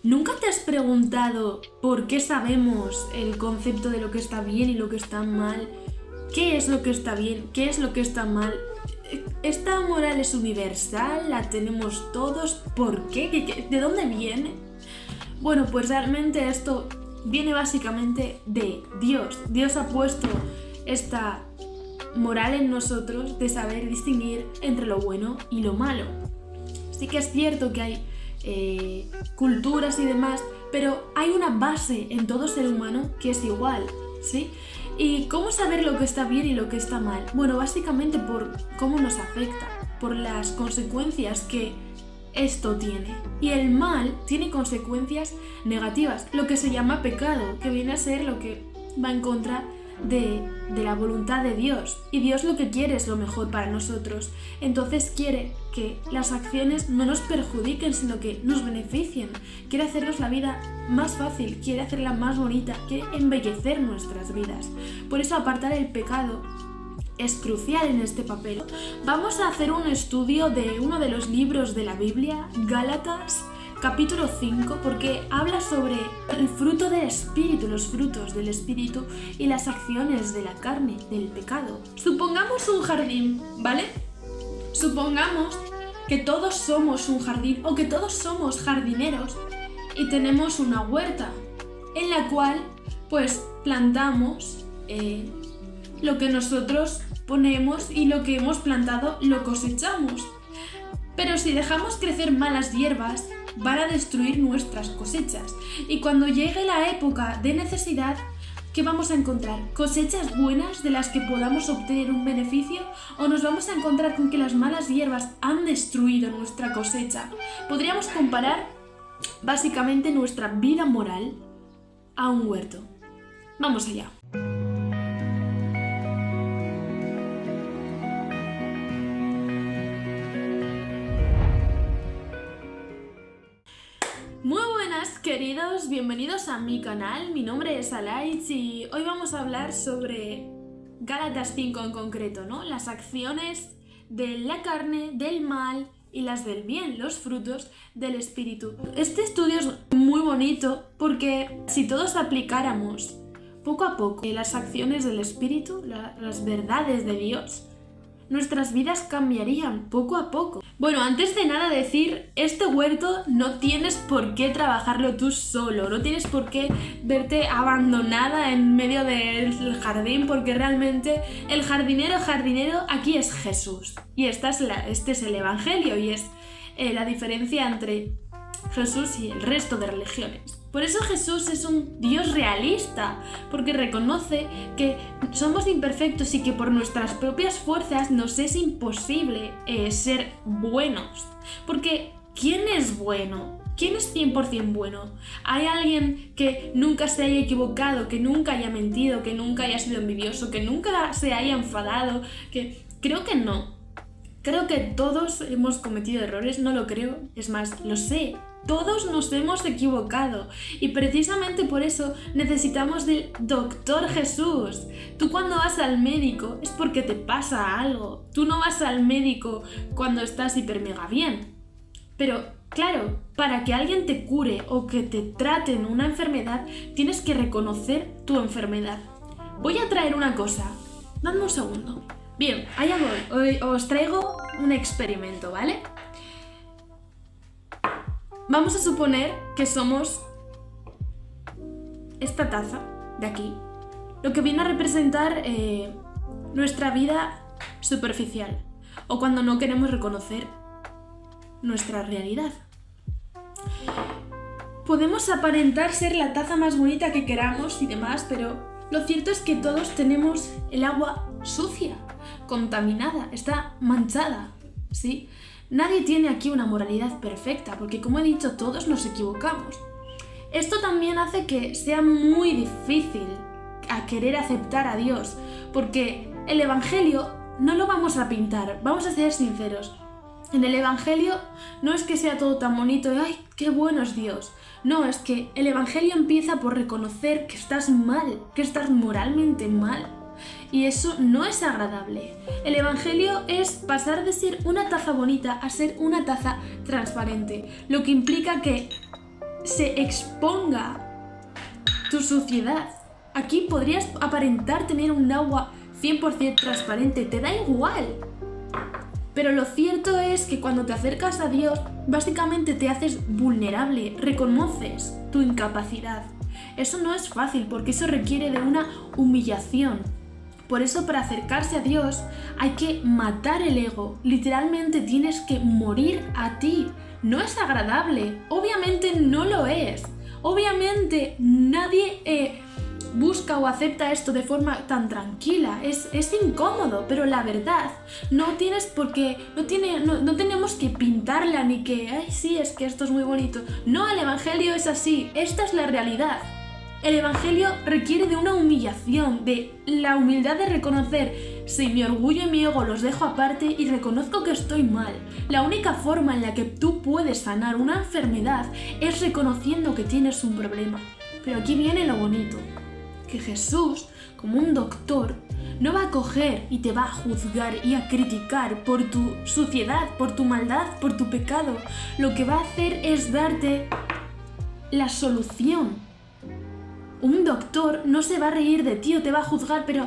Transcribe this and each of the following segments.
¿Nunca te has preguntado por qué sabemos el concepto de lo que está bien y lo que está mal? ¿Qué es lo que está bien? ¿Qué es lo que está mal? ¿Esta moral es universal? ¿La tenemos todos? ¿Por qué? ¿De dónde viene? Bueno, pues realmente esto viene básicamente de Dios. Dios ha puesto esta moral en nosotros de saber distinguir entre lo bueno y lo malo. Sí que es cierto que hay culturas y demás, pero hay una base en todo ser humano que es igual, ¿sí? ¿Y cómo saber lo que está bien y lo que está mal? Bueno, básicamente por cómo nos afecta, por las consecuencias que esto tiene. Y el mal tiene consecuencias negativas, lo que se llama pecado, que viene a ser lo que va en contra de la voluntad de Dios. Y Dios lo que quiere es lo mejor para nosotros. Entonces quiere que las acciones no nos perjudiquen, sino que nos beneficien. Quiere hacernos la vida más fácil, quiere hacerla más bonita, quiere embellecer nuestras vidas. Por eso apartar el pecado es crucial en este papel. Vamos a hacer un estudio de uno de los libros de la Biblia, Gálatas, capítulo 5, porque habla sobre el fruto del espíritu, los frutos del espíritu y las acciones de la carne, del pecado. Supongamos un jardín, ¿vale? Supongamos que todos somos un jardín o que todos somos jardineros y tenemos una huerta en la cual pues plantamos lo que nosotros ponemos y lo que hemos plantado lo cosechamos. Pero si dejamos crecer malas hierbas, van a destruir nuestras cosechas. Y cuando llegue la época de necesidad, ¿qué vamos a encontrar? ¿Cosechas buenas de las que podamos obtener un beneficio? ¿O nos vamos a encontrar con que las malas hierbas han destruido nuestra cosecha? Podríamos comparar básicamente nuestra vida moral a un huerto. Vamos allá. Muy buenas queridos, bienvenidos a mi canal, mi nombre es Alaitz y hoy vamos a hablar sobre Gálatas 5 en concreto, ¿no? Las acciones de la carne, del mal y las del bien, los frutos del espíritu. Este estudio es muy bonito porque si todos aplicáramos poco a poco las acciones del espíritu, las verdades de Dios, nuestras vidas cambiarían poco a poco. Bueno, antes de nada decir, este huerto no tienes por qué trabajarlo tú solo, no tienes por qué verte abandonada en medio del jardín, porque realmente el jardinero aquí es Jesús. Y este es el Evangelio y es la diferencia entre Jesús y el resto de religiones. Por eso Jesús es un Dios realista, porque reconoce que somos imperfectos y que por nuestras propias fuerzas nos es imposible ser buenos. Porque ¿quién es bueno? ¿Quién es 100% bueno? ¿Hay alguien que nunca se haya equivocado, que nunca haya mentido, que nunca haya sido envidioso, que nunca se haya enfadado? Creo que no. Creo que todos hemos cometido errores, no lo creo, es más, lo sé. Todos nos hemos equivocado y precisamente por eso necesitamos del Doctor Jesús. Tú cuando vas al médico es porque te pasa algo. Tú no vas al médico cuando estás hiper mega bien. Pero claro, para que alguien te cure o que te traten una enfermedad, tienes que reconocer tu enfermedad. Voy a traer una cosa. Dadme un segundo. Bien, allá voy. Hoy os traigo un experimento, ¿vale? Vamos a suponer que somos esta taza de aquí, lo que viene a representar nuestra vida superficial o cuando no queremos reconocer nuestra realidad. Podemos aparentar ser la taza más bonita que queramos y demás, pero lo cierto es que todos tenemos el agua sucia, contaminada, está manchada, ¿sí? Nadie tiene aquí una moralidad perfecta, porque como he dicho, todos nos equivocamos. Esto también hace que sea muy difícil a querer aceptar a Dios, porque el Evangelio no lo vamos a pintar, vamos a ser sinceros. En el Evangelio no es que sea todo tan bonito y ¡ay, qué bueno es Dios! No, es que el Evangelio empieza por reconocer que estás mal, que estás moralmente mal. Y eso no es agradable. El Evangelio es pasar de ser una taza bonita a ser una taza transparente, lo que implica que se exponga tu suciedad. Aquí podrías aparentar tener un agua 100% transparente, te da igual. Pero lo cierto es que cuando te acercas a Dios, básicamente te haces vulnerable, reconoces tu incapacidad. Eso no es fácil porque eso requiere de una humillación. Por eso para acercarse a Dios hay que matar el ego. Literalmente tienes que morir a ti. No es agradable, obviamente no lo es. Obviamente nadie busca o acepta esto de forma tan tranquila, es incómodo, pero la verdad, no tenemos que pintarla ni que, ay sí, es que esto es muy bonito. No, el evangelio es así, esta es la realidad. El evangelio requiere de una humillación, de la humildad de reconocer, si mi orgullo y mi ego los dejo aparte y reconozco que estoy mal. La única forma en la que tú puedes sanar una enfermedad es reconociendo que tienes un problema. Pero aquí viene lo bonito. Que Jesús, como un doctor, no va a coger y te va a juzgar y a criticar por tu suciedad, por tu maldad, por tu pecado. Lo que va a hacer es darte la solución. Un doctor no se va a reír de ti o te va a juzgar, pero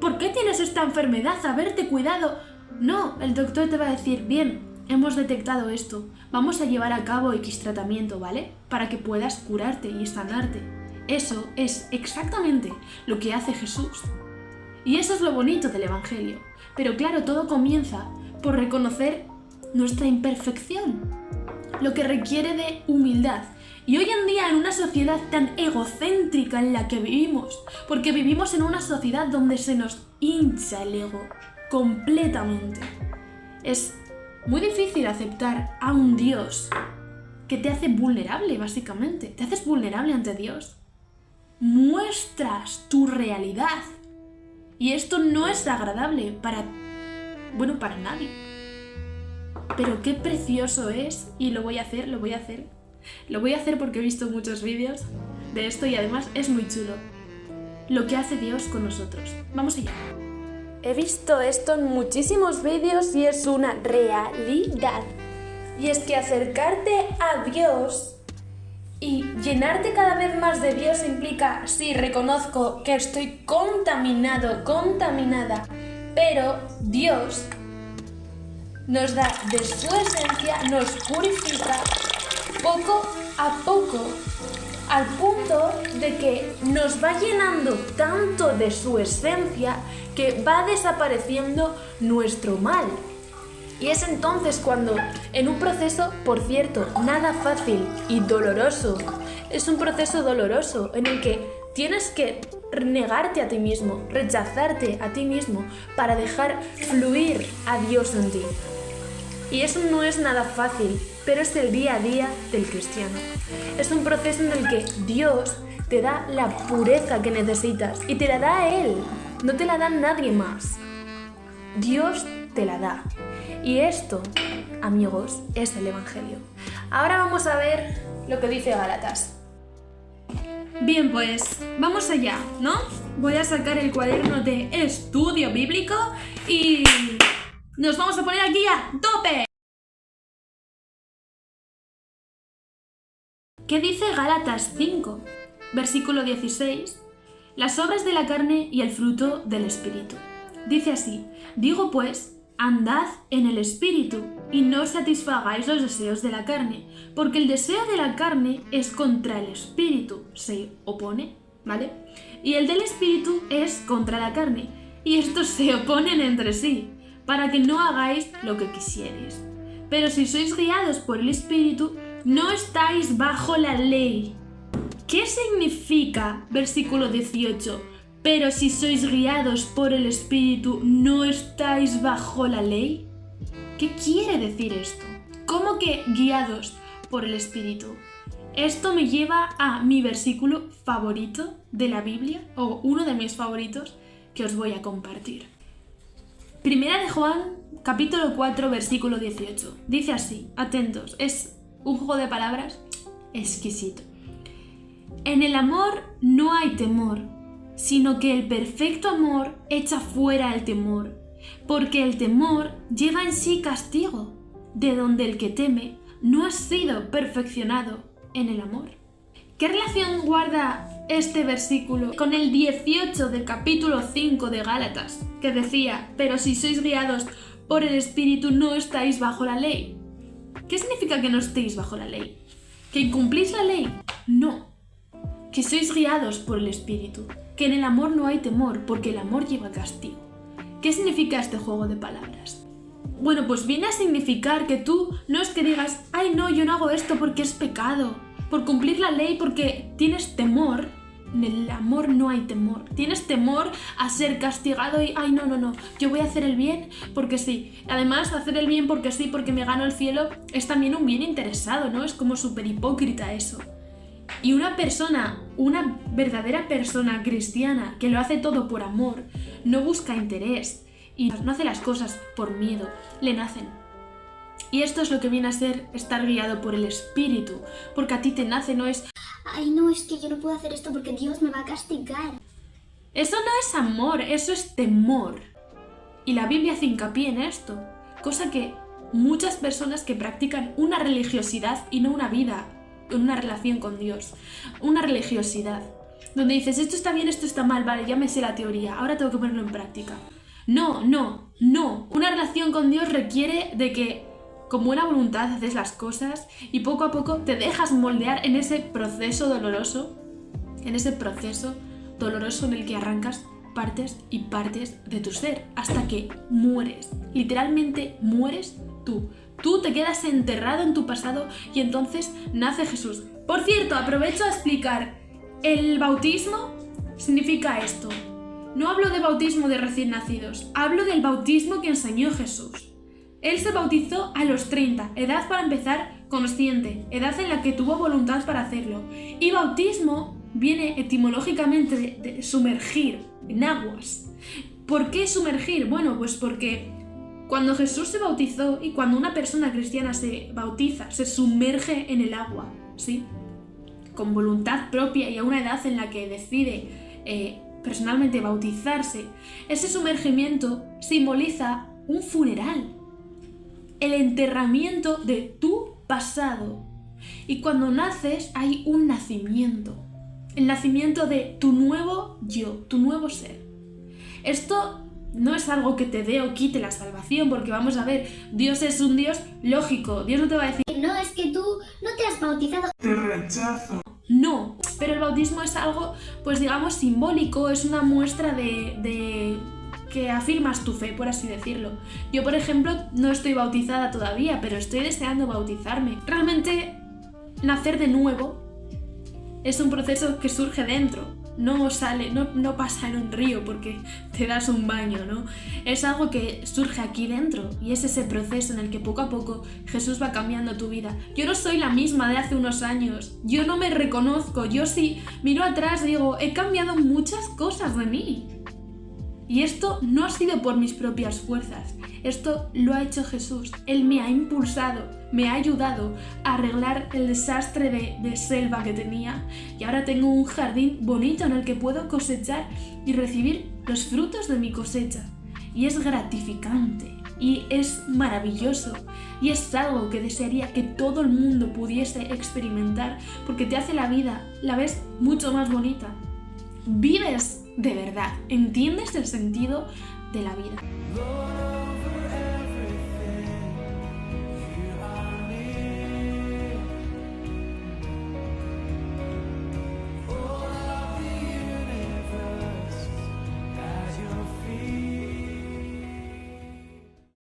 ¿por qué tienes esta enfermedad? Haberte cuidado. No, el doctor te va a decir, bien, hemos detectado esto, vamos a llevar a cabo X tratamiento, ¿vale? Para que puedas curarte y sanarte. Eso es exactamente lo que hace Jesús. Y eso es lo bonito del evangelio. Pero claro, todo comienza por reconocer nuestra imperfección, lo que requiere de humildad. Y hoy en día en una sociedad tan egocéntrica en la que vivimos, porque vivimos en una sociedad donde se nos hincha el ego completamente, es muy difícil aceptar a un Dios que te hace vulnerable, básicamente. Te haces vulnerable ante Dios. Muestras tu realidad. Y esto no es agradable para nadie. Pero qué precioso es, y lo voy a hacer. Lo voy a hacer porque he visto muchos vídeos de esto y además es muy chulo. Lo que hace Dios con nosotros. Vamos allá. He visto esto en muchísimos vídeos y es una realidad. Y es que acercarte a Dios y llenarte cada vez más de Dios implica, sí, reconozco que estoy contaminado, contaminada, pero Dios nos da de su esencia, nos purifica poco a poco, al punto de que nos va llenando tanto de su esencia que va desapareciendo nuestro mal. Y es entonces cuando, en un proceso, por cierto, nada fácil y doloroso, es un proceso doloroso en el que tienes que negarte a ti mismo, rechazarte a ti mismo para dejar fluir a Dios en ti. Y eso no es nada fácil, pero es el día a día del cristiano. Es un proceso en el que Dios te da la pureza que necesitas y te la da a Él, no te la da nadie más. Dios te la da. Y esto, amigos, es el evangelio. Ahora vamos a ver lo que dice Gálatas. Bien, pues vamos allá, ¿no? Voy a sacar el cuaderno de estudio bíblico y nos vamos a poner aquí a tope. ¿Qué dice Gálatas 5? Versículo 16. Las obras de la carne y el fruto del Espíritu. Dice así: digo pues, andad en el Espíritu y no satisfagáis los deseos de la carne, porque el deseo de la carne es contra el Espíritu, se opone, ¿vale? Y el del Espíritu es contra la carne, y estos se oponen entre sí, para que no hagáis lo que quisierais. Pero si sois guiados por el Espíritu, no estáis bajo la ley. ¿Qué significa versículo 18? Pero si sois guiados por el Espíritu, ¿no estáis bajo la ley? ¿Qué quiere decir esto? ¿Cómo que guiados por el Espíritu? Esto me lleva a mi versículo favorito de la Biblia, o uno de mis favoritos, que os voy a compartir. Primera de Juan, capítulo 4, versículo 18. Dice así, atentos, es un juego de palabras exquisito. En el amor no hay temor, sino que el perfecto amor echa fuera el temor, porque el temor lleva en sí castigo, de donde el que teme no ha sido perfeccionado en el amor. ¿Qué relación guarda este versículo con el 18 del capítulo 5 de Gálatas, que decía: pero si sois guiados por el Espíritu no estáis bajo la ley? ¿Qué significa que no estéis bajo la ley? ¿Que incumplís la ley? No. Que sois guiados por el Espíritu. Que en el amor no hay temor, porque el amor lleva castigo. ¿Qué significa este juego de palabras? Bueno, pues viene a significar que tú no es que digas: ay no, yo no hago esto porque es pecado, por cumplir la ley, porque tienes temor. En el amor no hay temor. Tienes temor a ser castigado y ay no, yo voy a hacer el bien porque sí. Además, hacer el bien porque sí, porque me gano el cielo, es también un bien interesado, ¿no? Es como súper hipócrita eso. Y una persona, una verdadera persona cristiana que lo hace todo por amor, no busca interés y no hace las cosas por miedo, le nacen. Y esto es lo que viene a ser estar guiado por el Espíritu, porque a ti te nace, no es: ay no, es que yo no puedo hacer esto porque Dios me va a castigar. Eso no es amor, eso es temor. Y la Biblia hace hincapié en esto, cosa que muchas personas que practican una religiosidad y no una vida, una relación con Dios, una religiosidad, donde dices: esto está bien, esto está mal, vale, ya me sé la teoría, ahora tengo que ponerlo en práctica. No. Una relación con Dios requiere de que con buena voluntad haces las cosas y poco a poco te dejas moldear en ese proceso doloroso, en el que arrancas partes y partes de tu ser hasta que mueres. Literalmente mueres tú. Tú te quedas enterrado en tu pasado y entonces nace Jesús. Por cierto, aprovecho a explicar. El bautismo significa esto. No hablo de bautismo de recién nacidos, hablo del bautismo que enseñó Jesús. Él se bautizó a los 30, edad para empezar consciente, edad en la que tuvo voluntad para hacerlo. Y bautismo viene etimológicamente de sumergir en aguas. ¿Por qué sumergir? Bueno, pues porque cuando Jesús se bautizó y cuando una persona cristiana se bautiza, se sumerge en el agua, ¿sí? Con voluntad propia y a una edad en la que decide personalmente bautizarse, ese sumergimiento simboliza un funeral. El enterramiento de tu pasado. Y cuando naces hay un nacimiento. El nacimiento de tu nuevo yo, tu nuevo ser. Esto no es algo que te dé o quite la salvación, porque vamos a ver, Dios es un Dios lógico. Dios no te va a decir: no, es que tú no te has bautizado. Te rechazo. No, pero el bautismo es algo, pues digamos, simbólico, es una muestra de que afirmas tu fe, por así decirlo. Yo, por ejemplo, no estoy bautizada todavía, pero estoy deseando bautizarme. Realmente, nacer de nuevo es un proceso que surge dentro. No sale, no pasa en un río porque te das un baño, ¿no? Es algo que surge aquí dentro y es ese proceso en el que poco a poco Jesús va cambiando tu vida. Yo no soy la misma de hace unos años, yo no me reconozco, yo sí miro atrás digo, he cambiado muchas cosas de mí. Y esto no ha sido por mis propias fuerzas, esto lo ha hecho Jesús. Él me ha impulsado, me ha ayudado a arreglar el desastre de selva que tenía y ahora tengo un jardín bonito en el que puedo cosechar y recibir los frutos de mi cosecha. Y es gratificante y es maravilloso y es algo que desearía que todo el mundo pudiese experimentar porque te hace la vida, la ves mucho más bonita. Vives de verdad, entiendes el sentido de la vida.